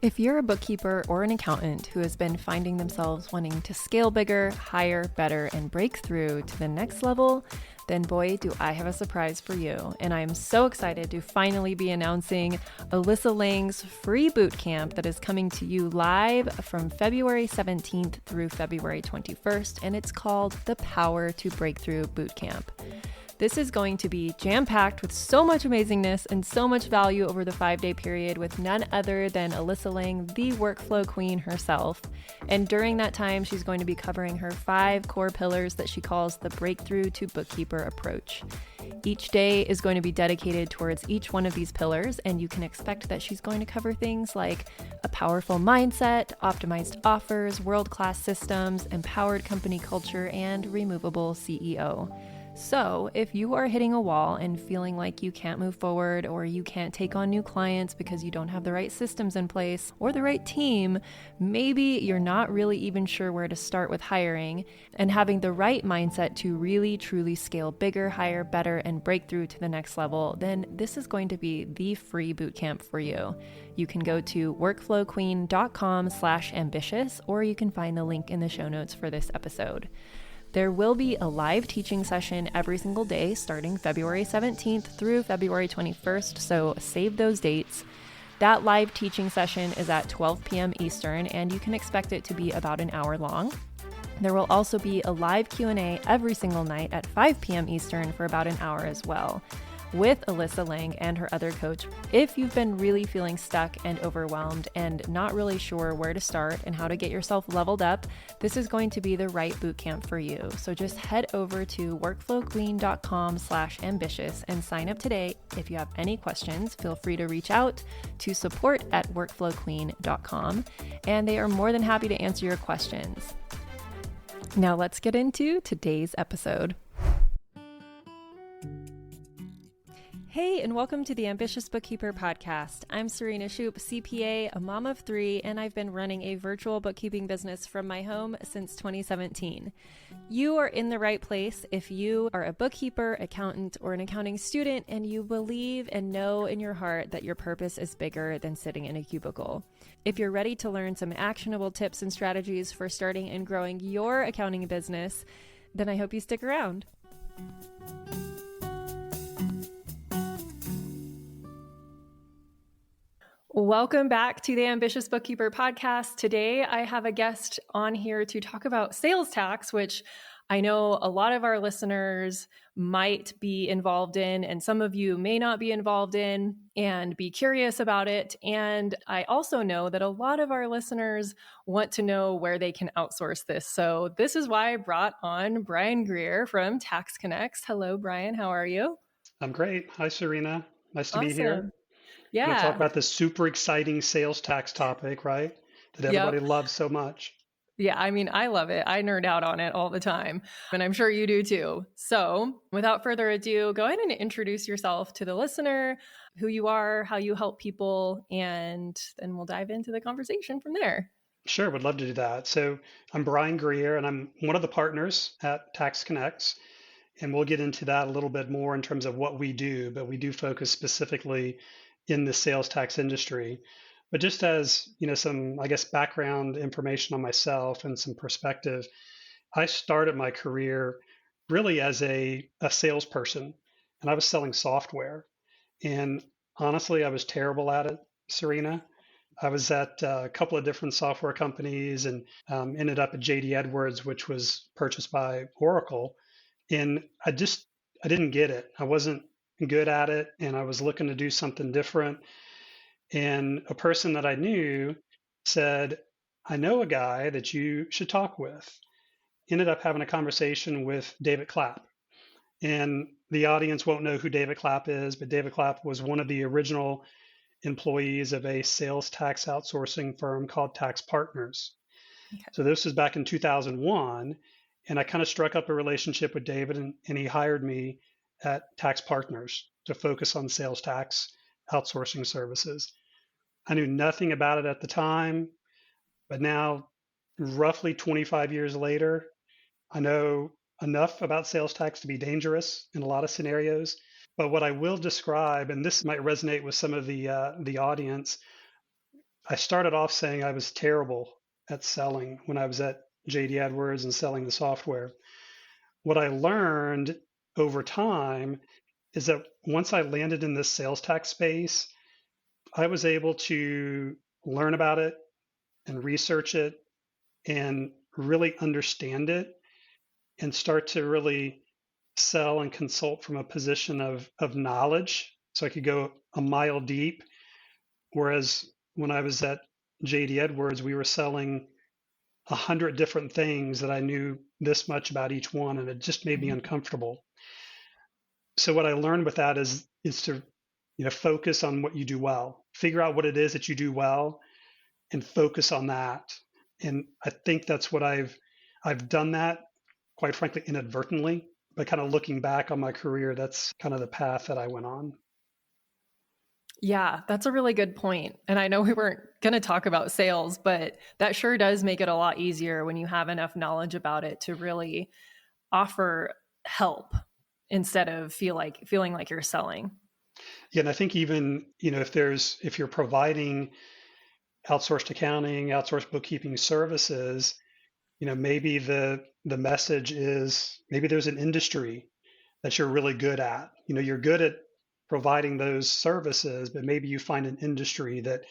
If you're a bookkeeper or an accountant who has been finding themselves wanting to scale bigger, hire better, and break through to the next level, then boy, do I have a surprise for you. And I am so excited to finally be announcing Alyssa Lang's free bootcamp that is coming to you live from February 17th through February 21st, and it's called the Power to Breakthrough Bootcamp. This is going to be jam-packed with so much amazingness and so much value over the 5-day period with none other than Alyssa Lang, the workflow queen herself. And during that time, she's going to be covering her 5 core pillars that she calls the Breakthrough to Bookkeeper approach. Each day is going to be dedicated towards each one of these pillars, and you can expect that she's going to cover things like a powerful mindset, optimized offers, world-class systems, empowered company culture, and removable CEO. So if you are hitting a wall and feeling like you can't move forward or you can't take on new clients because you don't have the right systems in place or the right team, maybe you're not really even sure where to start with hiring, and having the right mindset to really truly scale bigger, hire better, and break through to the next level, then this is going to be the free bootcamp for you. You can go to workflowqueen.com/ambitious, or you can find the link in the show notes for this episode. There will be a live teaching session every single day starting February 17th through February 21st, so save those dates. That live teaching session is at 12 p.m. Eastern, and you can expect it to be about an hour long. There will also be a live Q&A every single night at 5 p.m. Eastern for about an hour as well, with Alyssa Lang and her other coach. If you've been really feeling stuck and overwhelmed and not really sure where to start and how to get yourself leveled up, this is going to be the right bootcamp for you. So just head over to workflowqueen.com/ambitious and sign up today. If you have any questions, feel free to reach out to support@workflowqueen.com, and they are more than happy to answer your questions. Now let's get into today's episode. Hey, and welcome to the Ambitious Bookkeeper Podcast. I'm Serena Shoup, CPA, a mom of 3, and I've been running a virtual bookkeeping business from my home since 2017. You are in the right place if you are a bookkeeper, accountant, or an accounting student, and you believe and know in your heart that your purpose is bigger than sitting in a cubicle. If you're ready to learn some actionable tips and strategies for starting and growing your accounting business, then I hope you stick around. Welcome back to the Ambitious Bookkeeper Podcast. Today, I have a guest on here to talk about sales tax, which I know a lot of our listeners might be involved in, and some of you may not be involved in and be curious about it. And I also know that a lot of our listeners want to know where they can outsource this. So this is why I brought on Brian Greer from TaxConnex. Hello, Brian. How are you? I'm great. Hi, Serena. Nice to be here. Yeah. We're going to talk about this super exciting sales tax topic, right? That everybody loves so much. Yeah, I mean, I love it. I nerd out on it all the time, and I'm sure you do too. So without further ado, go ahead and introduce yourself to the listener, who you are, how you help people, and then we'll dive into the conversation from there. Sure, would love to do that. So I'm Brian Greer, and I'm one of the partners at TaxConnex, and we'll get into that a little bit more in terms of what we do, but we do focus specifically in the sales tax industry. But just as, some, background information on myself and some perspective, I started my career really as a salesperson, and I was selling software. And honestly, I was terrible at it, Serena. I was at a couple of different software companies and ended up at JD Edwards, which was purchased by Oracle. And I didn't get it. I wasn't good at it, and I was looking to do something different. And a person that I knew said, I know a guy that you should talk with. Ended up having a conversation with David Clapp. And the audience won't know who David Clapp is, but David Clapp was one of the original employees of a sales tax outsourcing firm called Tax Partners. Okay. So this was back in 2001. And I kind of struck up a relationship with David, and he hired me at Tax Partners to focus on sales tax outsourcing services. I knew nothing about it at the time, but now, roughly 25 years later, I know enough about sales tax to be dangerous in a lot of scenarios. But what I will describe, and this might resonate with some of the audience, I started off saying I was terrible at selling when I was at JD Edwards and selling the software. What I learned over time is that once I landed in this sales tax space, I was able to learn about it and research it and really understand it and start to really sell and consult from a position of knowledge. So I could go a mile deep. Whereas when I was at JD Edwards, we were selling 100 different things that I knew this much about each one, and it just made me uncomfortable. So what I learned with that is to focus on what you do well, figure out what it is that you do well, and focus on that. And I think that's what I've done that, quite frankly, inadvertently. But kind of looking back on my career, that's kind of the path that I went on. Yeah, that's a really good point. And I know we weren't going to talk about sales, but that sure does make it a lot easier when you have enough knowledge about it to really offer help instead of feeling like you're selling. Yeah, and I think even, if you're providing outsourced accounting, outsourced bookkeeping services, maybe the message is maybe there's an industry that you're really good at. You're good at providing those services, but maybe you find an industry that,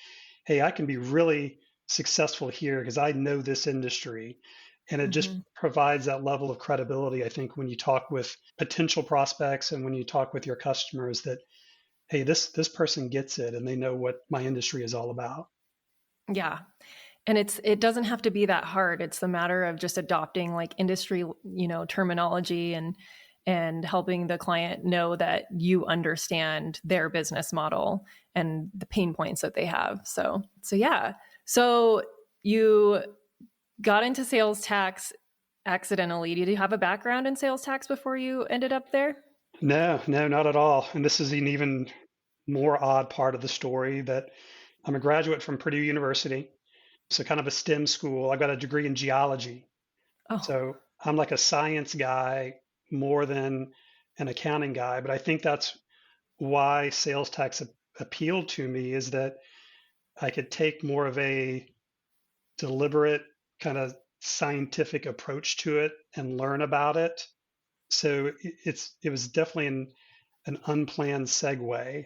hey, I can be really successful here because I know this industry. And it just provides that level of credibility, I think, when you talk with potential prospects and when you talk with your customers that, hey, this person gets it and they know what my industry is all about. Yeah. And it doesn't have to be that hard. It's the matter of just adopting like industry, terminology and helping the client know that you understand their business model and the pain points that they have. So yeah. So you got into sales tax accidentally. Did you have a background in sales tax before you ended up there? No, not at all. And this is an even more odd part of the story that I'm a graduate from Purdue University. So kind of a STEM school. I've got a degree in geology. Oh, So I'm like a science guy more than an accounting guy. But I think that's why sales tax appealed to me, is that I could take more of a deliberate kind of scientific approach to it and learn about it. So it was definitely an unplanned segue.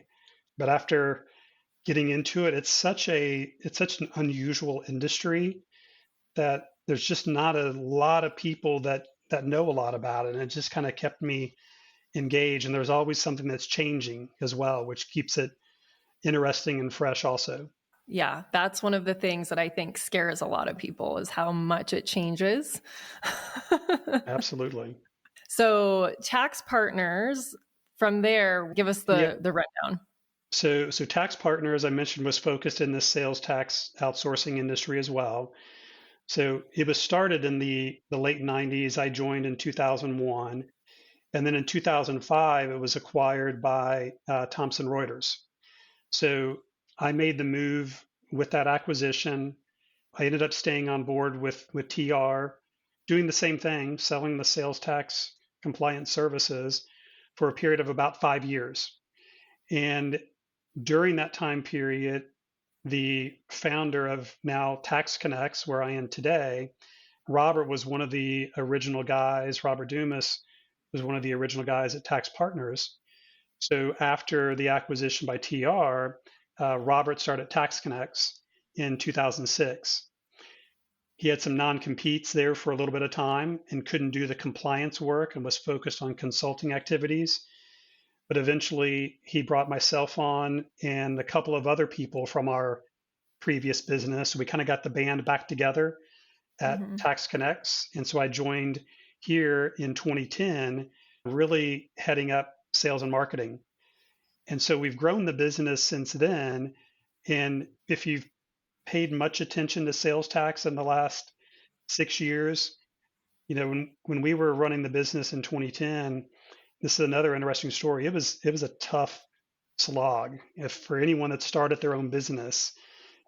But after getting into it, it's such an unusual industry that there's just not a lot of people that know a lot about it. And it just kind of kept me engaged. And there's always something that's changing as well, which keeps it interesting and fresh also. yeah. That's one of the things that I think scares a lot of people is how much it changes. Absolutely. So tax partners, from there, give us the rundown. So Tax Partners, I mentioned, was focused in the sales tax outsourcing industry as well. So it was started in the late 90s. I joined in 2001. And then in 2005, it was acquired by Thomson Reuters. So I made the move with that acquisition. I ended up staying on board with TR, doing the same thing, selling the sales tax compliance services for a period of about 5 years. And during that time period, the founder of now TaxConnex, where I am today, Robert was one of the original guys. Robert Dumas was one of the original guys at Tax Partners. So after the acquisition by TR, Robert started TaxConnex in 2006. He had some non-competes there for a little bit of time and couldn't do the compliance work and was focused on consulting activities. But eventually he brought myself on and a couple of other people from our previous business. So we kind of got the band back together at TaxConnex. And so I joined here in 2010, really heading up sales and marketing. And so we've grown the business since then. And if you've paid much attention to sales tax in the last 6 years, when we were running the business in 2010, this is another interesting story. It was a tough slog. If for anyone that started their own business,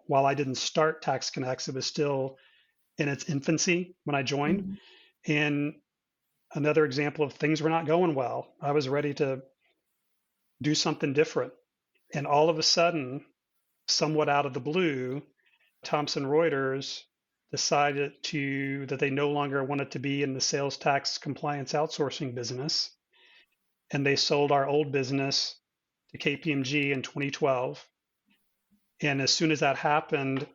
while I didn't start TaxConnex, it was still in its infancy when I joined. And another example of things were not going well. I was ready to do something different. And all of a sudden, somewhat out of the blue, Thomson Reuters decided that they no longer wanted to be in the sales tax compliance outsourcing business. And they sold our old business to KPMG in 2012. And as soon as that happened,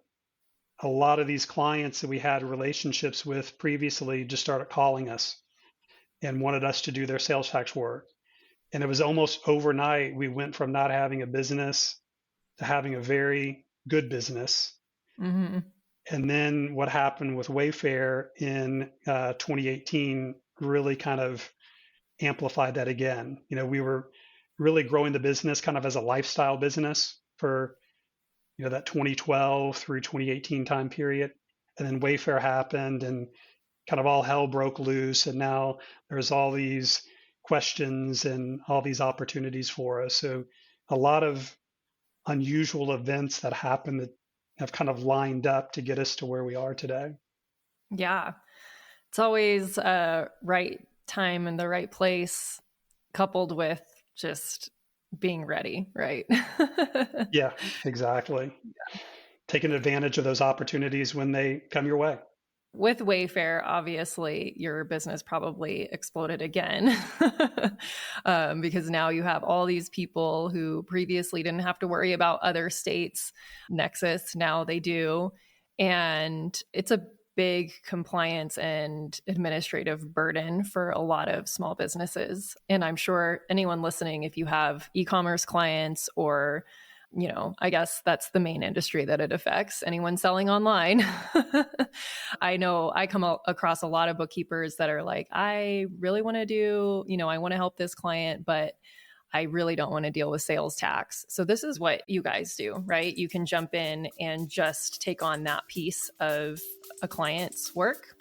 a lot of these clients that we had relationships with previously just started calling us and wanted us to do their sales tax work. And it was almost overnight. We went from not having a business to having a very good business. Mm-hmm. And then what happened with Wayfair in 2018 really kind of amplified that again. We were really growing the business kind of as a lifestyle business for that 2012 through 2018 time period. And then Wayfair happened and kind of all hell broke loose. And now there's all these questions and all these opportunities for us. So a lot of unusual events that happen that have kind of lined up to get us to where we are today. Yeah. It's always right time and the right place coupled with just being ready, right? Yeah, exactly. Yeah. Taking advantage of those opportunities when they come your way. With Wayfair, obviously, your business probably exploded again because now you have all these people who previously didn't have to worry about other states' nexus. Now they do. And it's a big compliance and administrative burden for a lot of small businesses. And I'm sure anyone listening, if you have e-commerce clients or I guess that's the main industry that it affects. Anyone selling online. I know I come across a lot of bookkeepers that are like, I really want to do, I want to help this client, but I really don't want to deal with sales tax. So this is what you guys do, right? You can jump in and just take on that piece of a client's work.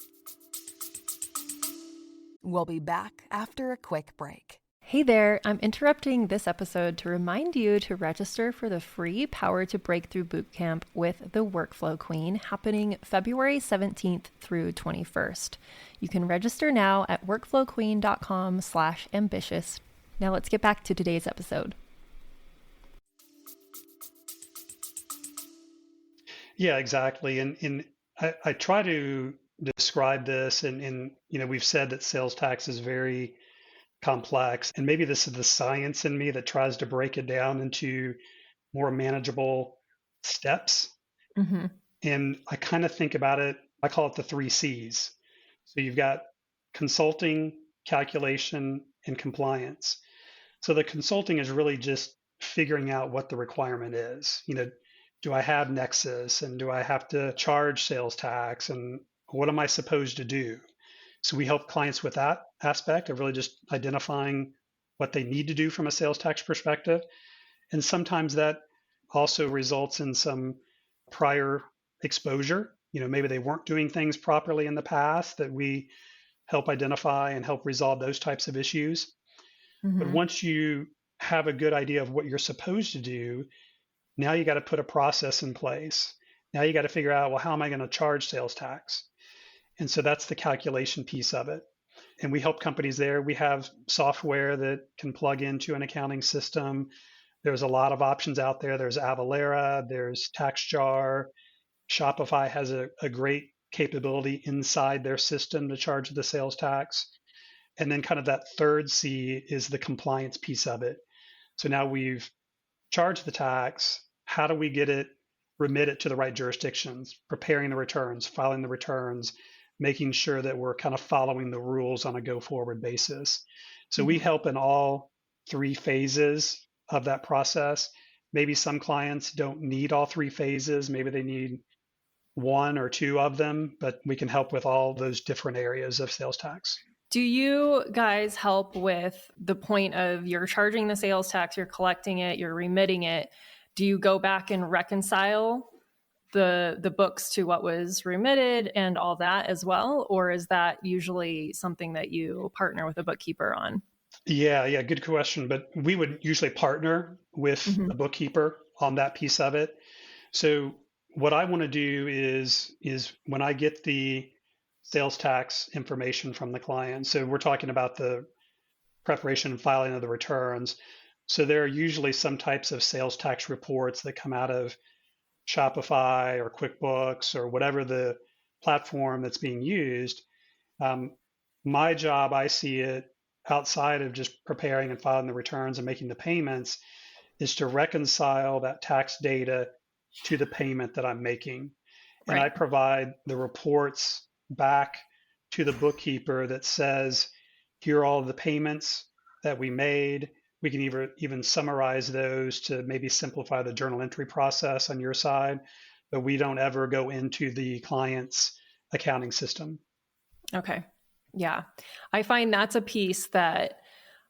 We'll be back after a quick break. Hey there, I'm interrupting this episode to remind you to register for the free Power to Breakthrough Bootcamp with the Workflow Queen happening February 17th through 21st. You can register now at workflowqueen.com/ambitious. Now let's get back to today's episode. Yeah, exactly. And I try to describe this and we've said that sales tax is very complex. And maybe this is the science in me that tries to break it down into more manageable steps. Mm-hmm. And I kind of think about it, I call it the 3 C's. So you've got consulting, calculation, and compliance. So the consulting is really just figuring out what the requirement is. Do I have nexus and do I have to charge sales tax and what am I supposed to do? So we help clients with that aspect of really just identifying what they need to do from a sales tax perspective. And sometimes that also results in some prior exposure. Maybe they weren't doing things properly in the past that we help identify and help resolve those types of issues. Mm-hmm. But once you have a good idea of what you're supposed to do, now you got to put a process in place. Now you got to figure out, well, how am I going to charge sales tax? And so that's the calculation piece of it. And we help companies there. We have software that can plug into an accounting system. There's a lot of options out there. There's Avalara, there's TaxJar. Shopify has a great capability inside their system to charge the sales tax. And then kind of that 3rd C is the compliance piece of it. So now we've charged the tax. How do we get it remitted to the right jurisdictions? Preparing the returns, filing the returns, making sure that we're kind of following the rules on a go-forward basis. So we help in all 3 phases of that process. Maybe some clients don't need all 3 phases. Maybe they need 1 or 2 of them, but we can help with all those different areas of sales tax. Do you guys help with the point of you're charging the sales tax, you're collecting it, you're remitting it? Do you go back and reconcile the books to what was remitted and all that as well? Or is that usually something that you partner with a bookkeeper on? Yeah, good question. But we would usually partner with a bookkeeper on that piece of it. So what I want to do is when I get the sales tax information from the client, so we're talking about the preparation and filing of the returns, So there are usually some types of sales tax reports that come out of Shopify or QuickBooks or whatever the platform that's being used. Um, my job, I see it outside of just preparing and filing the returns and making the payments, is to reconcile that tax data to the payment that I'm making. And I Right. provide the reports back to the bookkeeper that says, here are all of the payments that we made. We can even summarize those to maybe simplify the journal entry process on your side, but we don't ever go into the client's accounting system. Okay. Yeah. I find that's a piece that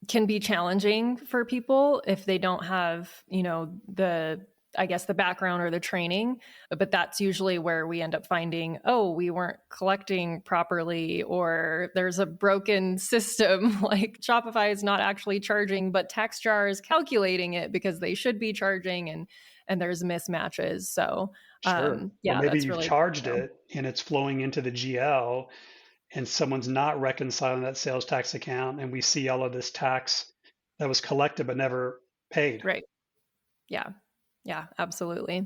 can be challenging for people if they don't have, the background or the training. But that's usually where we end up finding, oh, we weren't collecting properly, or there's a broken system, like Shopify is not actually charging, but TaxJar is calculating it because they should be charging, and there's mismatches. So Sure. Or yeah, maybe that's you've really, charged it and it's flowing into the GL and someone's not reconciling that sales tax account, and we see all of this tax that was collected but never paid. right. Yeah. Yeah, absolutely.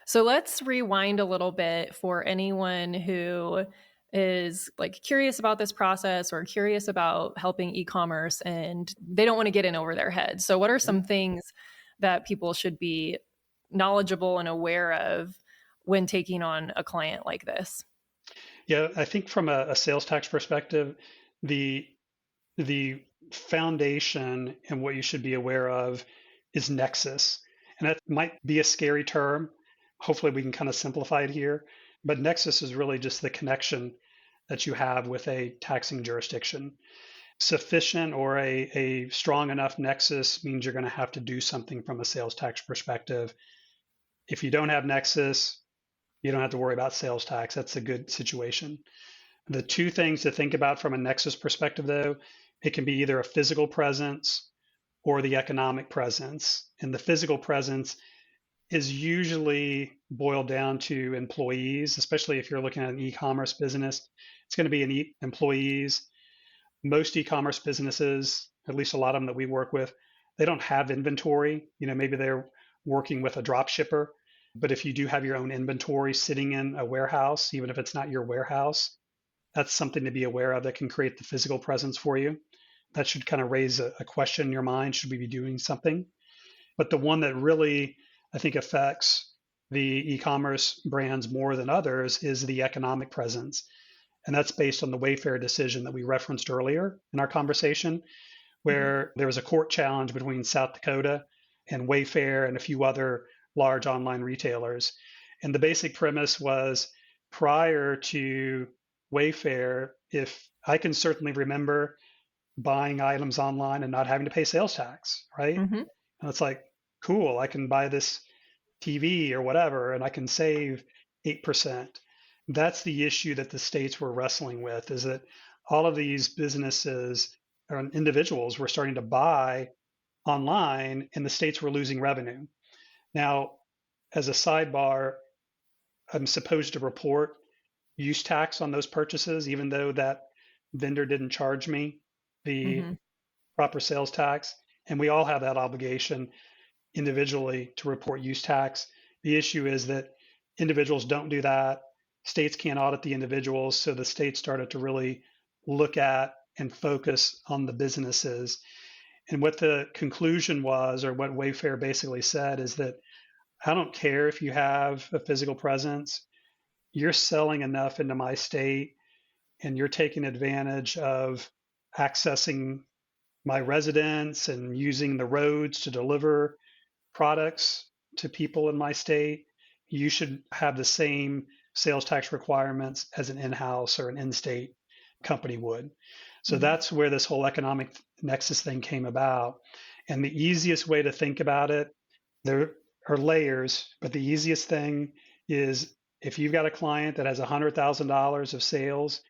So let's rewind a little bit for anyone who is like curious about this process or curious about helping e-commerce and they don't want to get in over their head. So what are some things that people should be knowledgeable and aware of when taking on a client like this? Yeah, I think from a sales tax perspective, the the foundation and what you should be aware of is nexus. And that might be a scary term. Hopefully we can kind of simplify it here. But nexus is really just the connection that you have with a taxing jurisdiction. Sufficient or a strong enough nexus means you're going to have to do something from a sales tax perspective. If you don't have nexus, you don't have to worry about sales tax. That's a good situation. The two things to think about from a nexus perspective, though, it can be either a physical presence or the economic presence. And the physical presence is usually boiled down to employees, especially if you're looking at an e-commerce business. It's going to be employees. Most e-commerce businesses, at least a lot of them that we work with, they don't have inventory. Maybe they're working with a drop shipper. But if you do have your own inventory sitting in a warehouse, even if it's not your warehouse, that's something to be aware of that can create the physical presence for you. That should kind of raise a question in your mind. Should we be doing something? But the one that really, I think, affects the e-commerce brands more than others is the economic presence. And that's based on the Wayfair decision that we referenced earlier in our conversation, where there was a court challenge between South Dakota and Wayfair and a few other large online retailers. And the basic premise was, prior to Wayfair, if I can certainly remember buying items online and not having to pay sales tax, right? Mm-hmm. And it's like, cool, I can buy this TV or whatever, and I can save 8%. That's the issue that the states were wrestling with, is that all of these businesses or individuals were starting to buy online and the states were losing revenue. Now, as a sidebar, I'm supposed to report use tax on those purchases, even though that vendor didn't charge me the proper sales tax. And we all have that obligation individually to report use tax. The issue is that individuals don't do that. States can't audit the individuals. So the states started to really look at and focus on the businesses. And what the conclusion was, or what Wayfair basically said, is that I don't care if you have a physical presence, you're selling enough into my state and you're taking advantage of accessing my residents and using the roads to deliver products to people in my state, you should have the same sales tax requirements as an in-house or an in-state company would. So that's where this whole economic nexus thing came about. And the easiest way to think about it, there are layers, but the easiest thing is, if you've got a client that has $100,000 of sales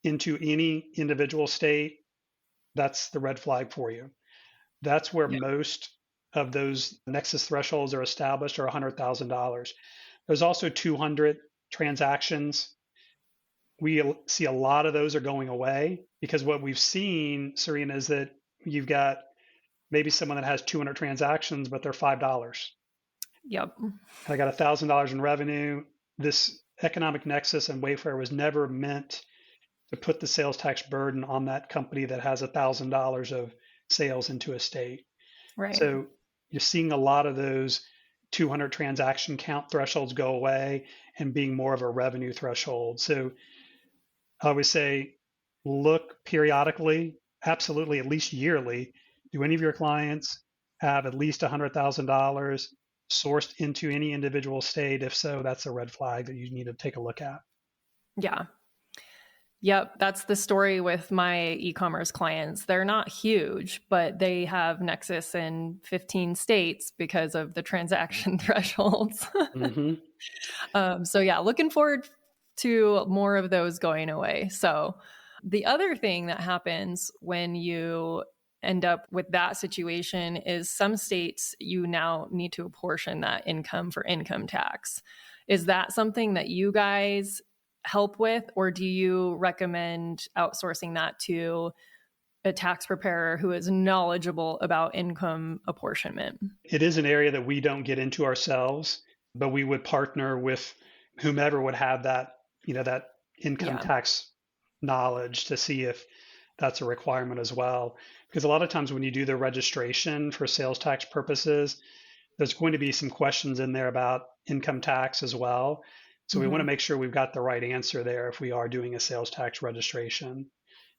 into any individual state, that's the red flag for you. That's where most of those nexus thresholds are established, are $100,000. There's also 200 transactions. We see a lot of those are going away because what we've seen, Serena, is that you've got maybe someone that has 200 transactions, but they're $5. Yep. I got $1,000 in revenue. This economic nexus and Wayfair was never meant to put the sales tax burden on that company that has $1,000 of sales into a state. Right. So you're seeing a lot of those 200 transaction count thresholds go away and being more of a revenue threshold. So I always say, look periodically, absolutely at least yearly. Do any of your clients have at least $100,000 sourced into any individual state? If so, that's a red flag that you need to take a look at. Yeah. Yep. That's the story with my e-commerce clients. They're not huge, but they have nexus in 15 states because of the transaction thresholds. Mm-hmm. So yeah, looking forward to more of those going away. So the other thing that happens when you end up with that situation is some states, you now need to apportion that income for income tax. Is that something that you guys help with, or do you recommend outsourcing that to a tax preparer who is knowledgeable about income apportionment? It is an area that we don't get into ourselves, but we would partner with whomever would have that, that income tax knowledge to see if that's a requirement as well. Because a lot of times when you do the registration for sales tax purposes, there's going to be some questions in there about income tax as well. So we want to make sure we've got the right answer there if we are doing a sales tax registration.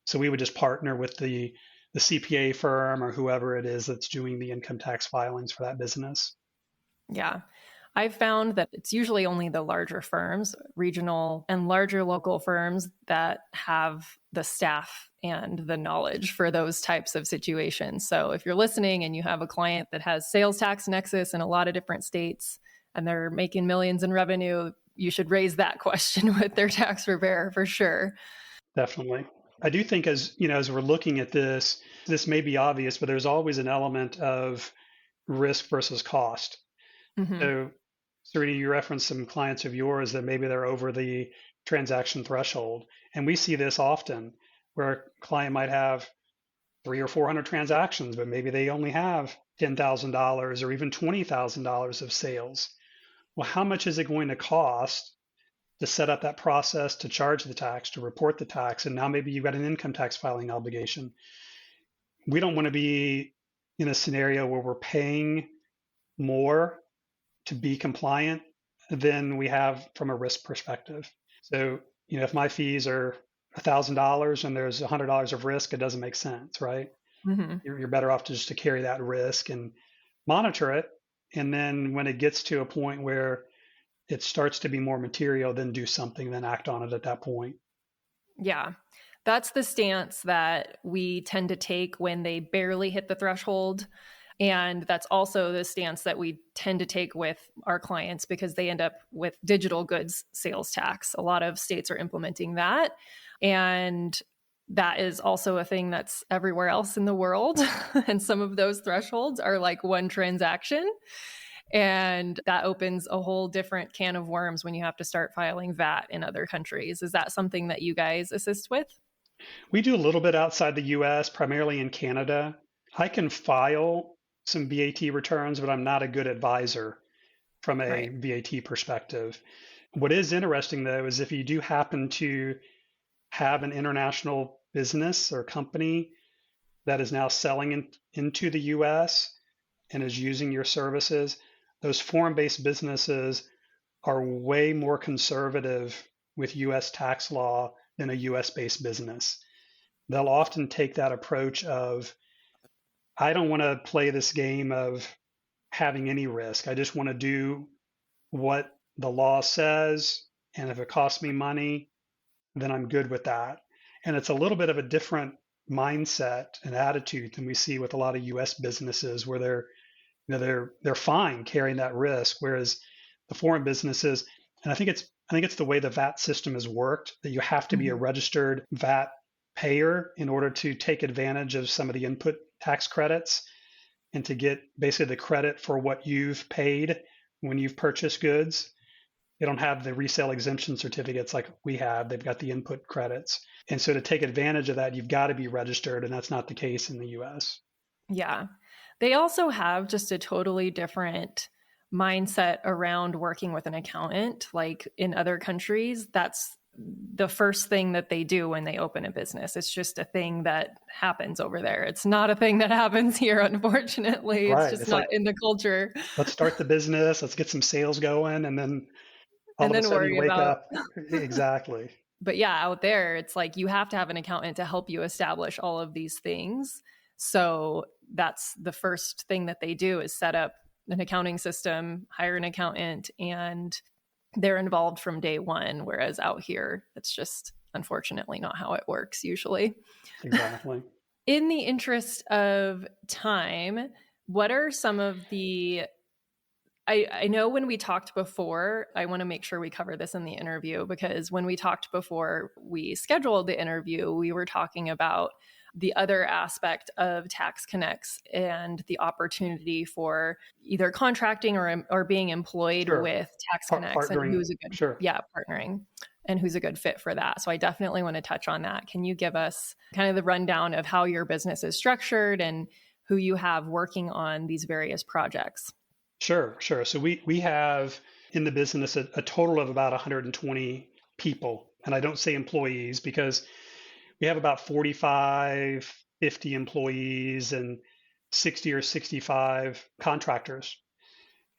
So we would just partner with the CPA firm or whoever it is that's doing the income tax filings for that business. Yeah. I've found that it's usually only the larger firms, regional and larger local firms, that have the staff and the knowledge for those types of situations. So if you're listening and you have a client that has sales tax nexus in a lot of different states and they're making millions in revenue, you should raise that question with their tax preparer for sure. Definitely. I do think as we're looking at this may be obvious, but there's always an element of risk versus cost. So, Srini, you referenced some clients of yours that maybe they're over the transaction threshold. And we see this often where a client might have 300 or 400 transactions, but maybe they only have $10,000 or even $20,000 of sales. Well, how much is it going to cost to set up that process, to charge the tax, to report the tax? And now maybe you've got an income tax filing obligation. We don't want to be in a scenario where we're paying more to be compliant than we have from a risk perspective. So, if my fees are $1,000 and there's $100 of risk, it doesn't make sense, right? You're better off to carry that risk and monitor it. And then when it gets to a point where it starts to be more material, then do something, then act on it at that point. Yeah. That's the stance that we tend to take when they barely hit the threshold. And that's also the stance that we tend to take with our clients because they end up with digital goods sales tax. A lot of states are implementing that. And that is also a thing that's everywhere else in the world. And some of those thresholds are like one transaction. And that opens a whole different can of worms when you have to start filing VAT in other countries. Is that something that you guys assist with? We do a little bit outside the US, primarily in Canada. I can file some VAT returns, but I'm not a good advisor from a VAT perspective. What is interesting, though, is if you do happen to have an international business or company that is now selling into the US and is using your services, those foreign-based businesses are way more conservative with US tax law than a US-based business. They'll often take that approach of, I don't want to play this game of having any risk. I just want to do what the law says. And if it costs me money, then I'm good with that. And it's a little bit of a different mindset and attitude than we see with a lot of US businesses where they're fine carrying that risk. Whereas the foreign businesses, and I think it's the way the VAT system has worked, that you have to be a registered VAT payer in order to take advantage of some of the input tax credits and to get basically the credit for what you've paid when you've purchased goods. They don't have the resale exemption certificates like we have. They've got the input credits. And so to take advantage of that, you've got to be registered, and that's not the case in the US. Yeah. They also have just a totally different mindset around working with an accountant. Like in other countries, that's the first thing that they do when they open a business. It's just a thing that happens over there. It's not a thing that happens here, unfortunately. It's Right. just It's not like, in the culture. let's start the business, let's get some sales going, and then all And of a then sudden you worry wake about, up. Exactly. but yeah, out there, it's like you have to have an accountant to help you establish all of these things. So that's the first thing that they do is set up an accounting system, hire an accountant, and they're involved from day one. Whereas out here, it's just unfortunately not how it works usually. Exactly. In the interest of time, what are some of the I know when we talked before, I want to make sure we cover this in the interview, because when we talked before we scheduled the interview, we were talking about the other aspect of TaxConnex and the opportunity for either contracting or being employed Sure. with TaxConnex, and Partnering. who's a good, Sure. partnering, and who's a good fit for that. So I definitely want to touch on that. Can you give us kind of the rundown of how your business is structured and who you have working on these various projects? Sure. So we have in the business a total of about 120 people. And I don't say employees because we have about 45, 50 employees and 60 or 65 contractors.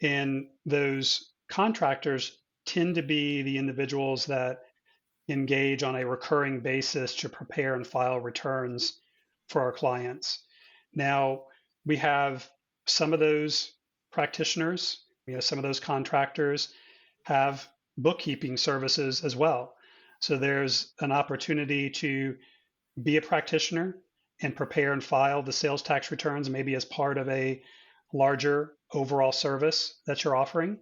And those contractors tend to be the individuals that engage on a recurring basis to prepare and file returns for our clients. Now, we have some of those practitioners, some of those contractors have bookkeeping services as well. So there's an opportunity to be a practitioner and prepare and file the sales tax returns, maybe as part of a larger overall service that you're offering.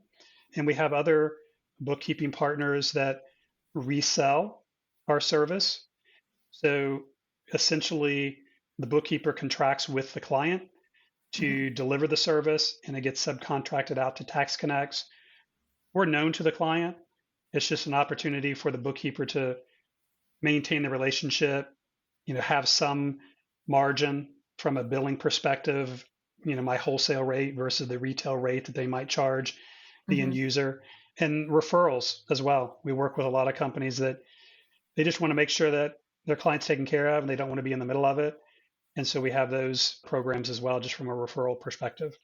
And we have other bookkeeping partners that resell our service. So essentially, the bookkeeper contracts with the client to deliver the service, and it gets subcontracted out to TaxConnex. We're known to the client. It's just an opportunity for the bookkeeper to maintain the relationship, have some margin from a billing perspective, my wholesale rate versus the retail rate that they might charge the end user, and referrals as well. We work with a lot of companies that they just want to make sure that their client's taken care of and they don't want to be in the middle of it. And so we have those programs as well, just from a referral perspective.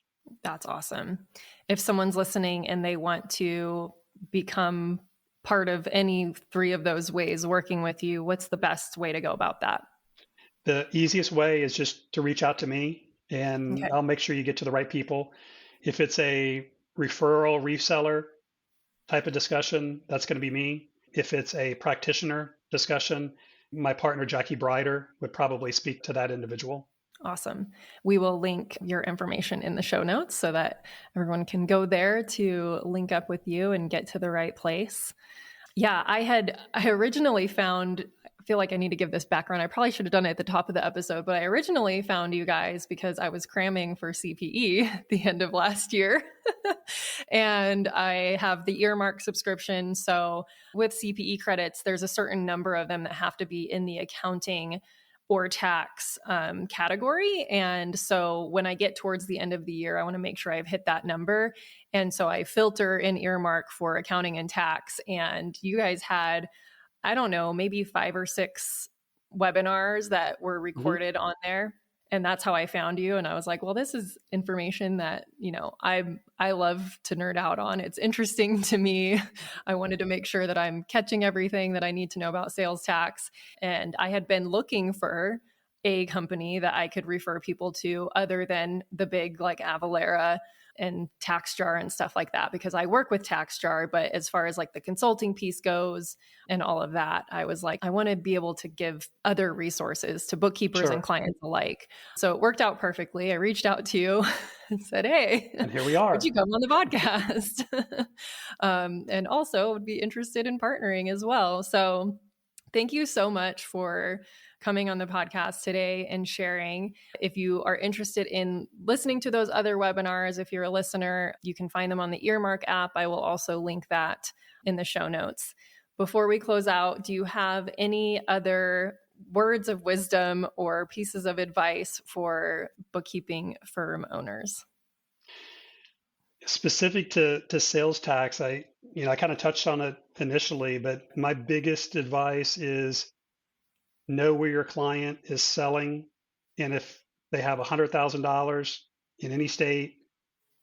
That's awesome. If someone's listening and they want to become part of any three of those ways working with you, what's the best way to go about that? The easiest way is just to reach out to me, and I'll make sure you get to the right people. If it's a referral reseller type of discussion, that's going to be me. If it's a practitioner discussion, my partner, Jackie Brider, would probably speak to that individual. Awesome. We will link your information in the show notes so that everyone can go there to link up with you and get to the right place. Yeah, I originally found, I feel like I need to give this background. I probably should have done it at the top of the episode, but I originally found you guys because I was cramming for CPE at the end of last year. And I have the earmark subscription. So with CPE credits, there's a certain number of them that have to be in the accounting or tax category. And so when I get towards the end of the year, I want to make sure I've hit that number. And so I filter in earmark for accounting and tax. And you guys had, I don't know, maybe 5 or 6 webinars that were recorded on there. And that's how I found you. And I was like, well, this is information that, I love to nerd out on. It's interesting to me. I wanted to make sure that I'm catching everything that I need to know about sales tax. And I had been looking for a company that I could refer people to other than the big like Avalara and TaxJar and stuff like that, because I work with TaxJar, but as far as like the consulting piece goes and all of that, I was like, I want to be able to give other resources to bookkeepers and clients alike. So it worked out perfectly. I reached out to you and said, hey, and here we are. Would you come on the podcast? And also would be interested in partnering as well. So thank you so much for coming on the podcast today and sharing. If you are interested in listening to those other webinars, if you're a listener, you can find them on the Earmark app. I will also link that in the show notes. Before we close out, do you have any other words of wisdom or pieces of advice for bookkeeping firm owners? Specific to sales tax, I kind of touched on it initially, but my biggest advice is know where your client is selling. And if they have $100,000 in any state,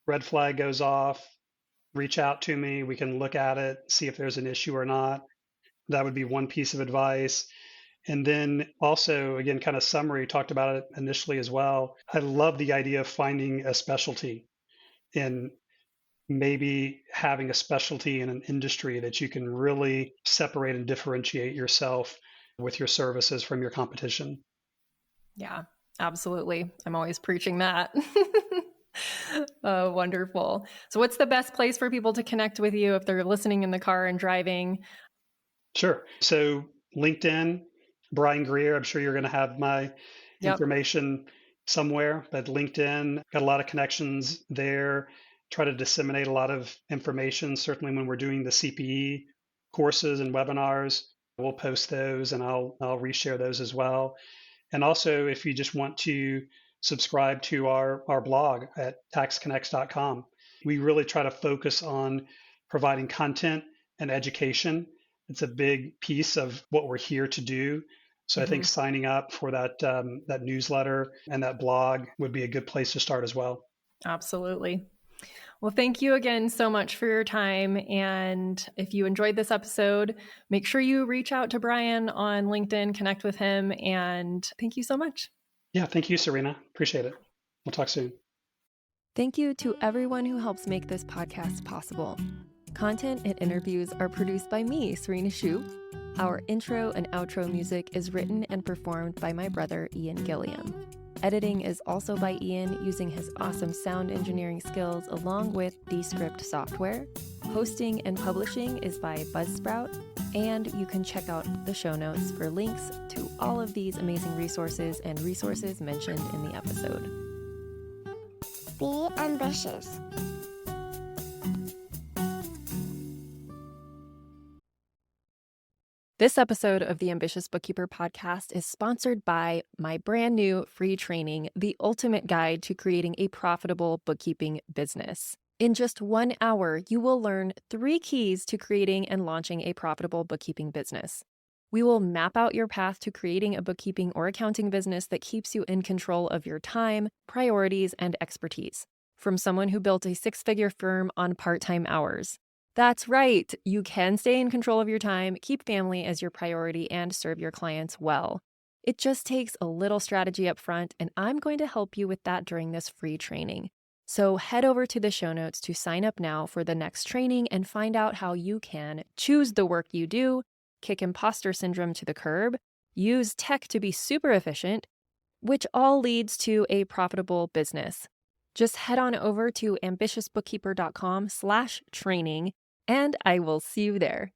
red flag goes off, reach out to me. We can look at it, see if there's an issue or not. That would be one piece of advice. And then also, again, kind of summary, talked about it initially as well. I love the idea of finding a specialty and maybe having a specialty in an industry that you can really separate and differentiate yourself with your services from your competition. Yeah, absolutely. I'm always preaching that. Oh, wonderful. So what's the best place for people to connect with you if they're listening in the car and driving? Sure. So LinkedIn, Brian Greer, I'm sure you're going to have my information somewhere, but LinkedIn, got a lot of connections there. Try to disseminate a lot of information. Certainly when we're doing the CPE courses and webinars, we'll post those and I'll reshare those as well. And also, if you just want to subscribe to our blog at TaxConnex.com, we really try to focus on providing content and education. It's a big piece of what we're here to do. So I think signing up for that newsletter and that blog would be a good place to start as well. Absolutely. Well, thank you again so much for your time. And if you enjoyed this episode, make sure you reach out to Brian on LinkedIn, connect with him, and thank you so much. Yeah, thank you, Serena. Appreciate it. We'll talk soon. Thank you to everyone who helps make this podcast possible. Content and interviews are produced by me, Serena Shoup. Our intro and outro music is written and performed by my brother, Ian Gilliam. Editing is also by Ian using his awesome sound engineering skills along with Descript software. Hosting and publishing is by Buzzsprout. And you can check out the show notes for links to all of these amazing resources and resources mentioned in the episode. Be ambitious. This episode of the Ambitious Bookkeeper Podcast is sponsored by my brand new free training, The Ultimate Guide to Creating a Profitable Bookkeeping Business. In just 1 hour, you will learn 3 keys to creating and launching a profitable bookkeeping business. We will map out your path to creating a bookkeeping or accounting business that keeps you in control of your time, priorities, and expertise. From someone who built a 6-figure firm on part-time hours. That's right. You can stay in control of your time, keep family as your priority, and serve your clients well. It just takes a little strategy up front, and I'm going to help you with that during this free training. So head over to the show notes to sign up now for the next training and find out how you can choose the work you do, kick imposter syndrome to the curb, use tech to be super efficient, which all leads to a profitable business. Just head on over to ambitiousbookkeeper.com/training, and I will see you there.